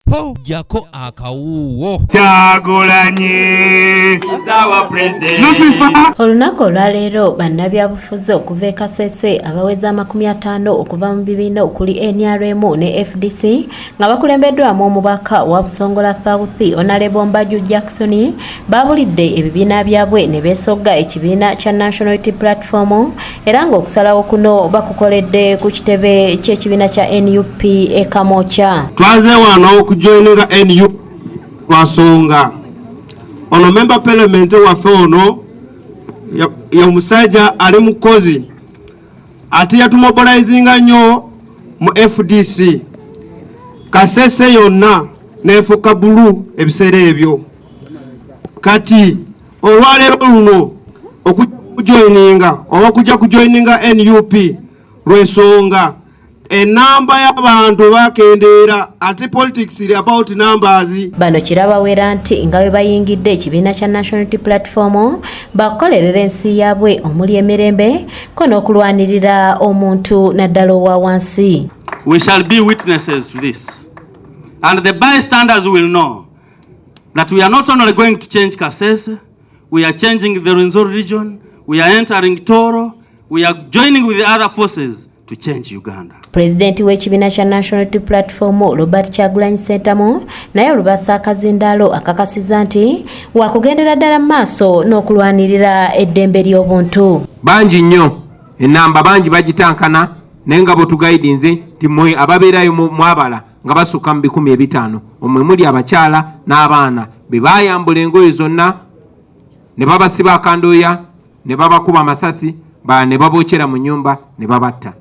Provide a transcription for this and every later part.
po jako akawuwo Kyagulanyi sawa president. Olunaku olwaleero bannabyabufuzi okuva e Kasese abaweza 50 okuva mu bibiina okuli NRM ne FDC nga bakulembeddwamu omubaka wa Busongola South Honorable Mbaju Jackson babulidde ebibiina byabwe ne beesogga ekibiina kya National Unity Platform era ng'okusalawo kuno bakukoledde ku kitebe ky'ekibiina kya NUP e Kamoocha. Twaze wano okujoinera NUP lwasonga ono member parliament waffe ono ya musajja ali mukozi ati yatumobilizinga nnyo mu FDC Kasese yonna nefuka bulu ebiseera ebyo kati olwaleero luno okujoininga oba kujja kujoininga NUP lwensonga enamba y'abantu bakendeera ate politics is about numbers. Bano kirabawera nti nga bwe bayingidde ekibiina kya National Unity Platform bakolerera ensi yaabwe omuli emirembe ko n'okulwanirira omuntu naddala owa wansi. We shall be witnesses to this, and the bystanders will know that we are not only going to change Kasese, we are changing the Rwenzori region, we are entering Toro, we are joining with the other forces to change Uganda. President w'ekibiina kya National Unity Platform Robert Kyagulanyi Ssentamu naye Olubasa Akazindaalo akakasiza nti wakugendera ddala maaso n'okulwanirira eddembe ly'obuntu. Bangi nnyo enamba bangi bagitankana naye nga bwetugayidinze nti mmwe ababeerayo mwabala nga basukka mu 500 omwe muli abakyala n'abaana be baayambula engoye zonna ne babasiba akandooya ne babakuba amasasi ne babookera mu nnyumba ne babatta.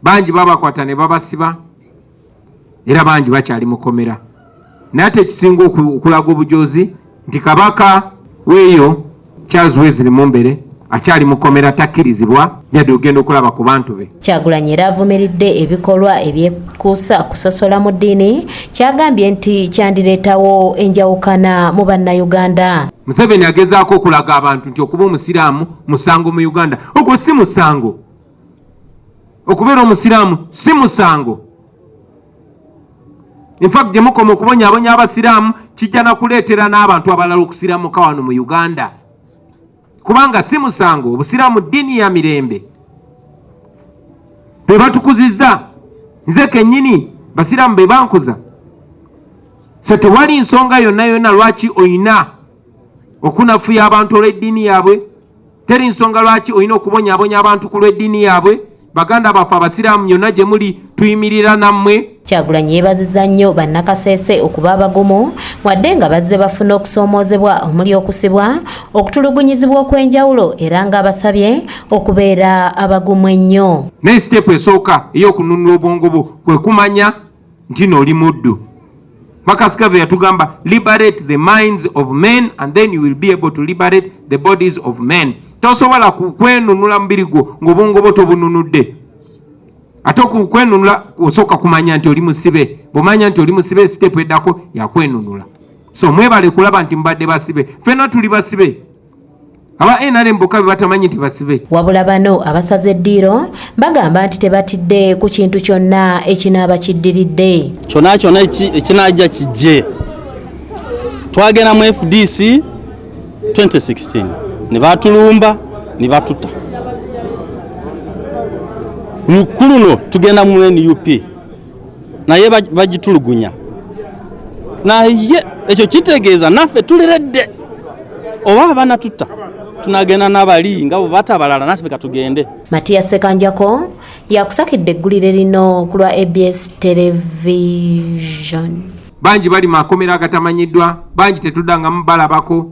Bangi babakwata ne babasiba era bangi bakyali mukomera. Naye ate ekisinga okulaga obujozi nti kabaka weeyo Charles Wesley Mumbere akyali mukomera takkirizibwa yadde ogenda okulaba ku bantu be. Kyagulanyi era avumiridde ebikolwa ebyekuusa kusosola mu ddiini kyagambye nti kyandireetawo enjawukana mu bannayuganda. Museveni agezaako okulaga abantu nti okuba omusiraamu musango mu Uganda ogwo si musango. Okubeera omusiraamu si musango. In fact gye mukoma okubonyaabonya abasiraamu kijja na kuleetera n'abantu abalala okusiraamuka wano mu Uganda kubanga si musango. Obusiraamu ddiini ya mirembe be batukuzizza. Nze kennyini basiraamu be bankuza, so tewali nsonga yonna yonna lwaki oyina okunafuya abantu olw'eddiini yaabwe. Teri nsonga lwaki oyina okubonyaabonya abantu ku lw'eddiini yaabwe. Baganda baffe abasiraamu yonna gye muli tuyimirira nammwe. Kyagulanyi yeebazizza nnyo bannakasese okuba abagumu wadde nga bazze bafuna okusoomoozebwa omuli okusibwa okutulugunyizibwa okw'enjawulo era nga basabye okubeera abagumu ennyo. Naye siteepu esooka ey'okununula obwongo bwo kwe kumanya nti n'oli muddu. Makasikave yatugamba liberate the minds of men and then you will be able to liberate the bodies of men. Tosobola kwenunula mubiri gwo ng'obwongo bwo tobununudde. Ate okwenunula osooka kumanya nti oli musibe. Bw'omanya nti oli musibe siteepu eddako yakwenunula. So mwebale kulaba nti mbadde basibe. Ffenna tuli basibe. Aba NRM bokka be batamanyi nti basibe. Wabula bano abasaze eddiiro bagamba nti tebatidde ku kintu kyonna ekinaaba kiddiridde. Kyonna kyonna ekinaajja kijje. Twagenda mu FDC 2016 ne batulumba ne batuta. Luno tugenda mu NUP naye bagitulugunya. Naye ekyo kitegeeza naffe tuliredde oba abanatuta tunagenda n'abali nga bo batabalala naffe katugende. Matiya Sekanjako yakusakidde eggulire lino ku lwa ABS Television. Bangi bali makomera agatamanyiddwa, bangi tetuddangamu balabako.